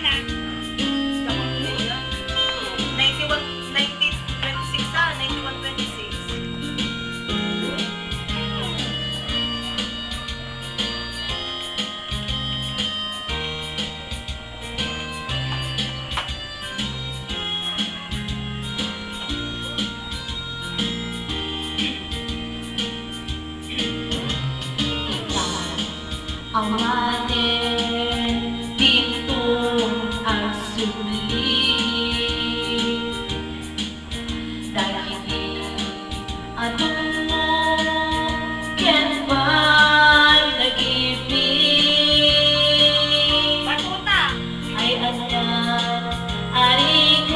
na. 91, 90, 26 91, 26. Ang ating pintong at sulit dahil anong mo yan ba nag-ibig Batuta. ay anan arigat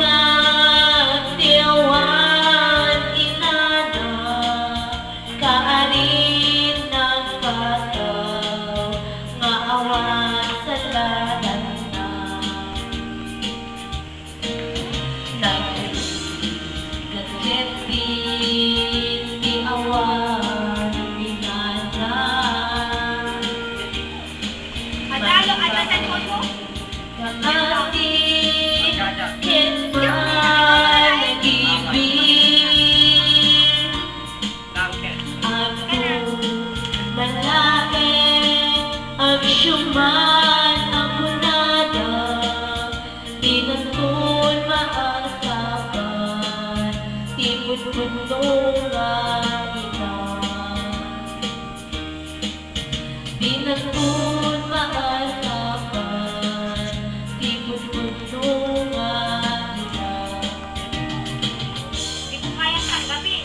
tiyawan inana kaarin ng pataw nga awan sa lalan na nagjet din di awan pinana Adalo, ano sa mo? Kaati ken ba nag-ibig ako lalaki ang syuman ako nada pinatun maasapan tipod-pudong nga ina pinatun maasapan tipod-pudong nga ina Hindi ko kaya ka. Gabi.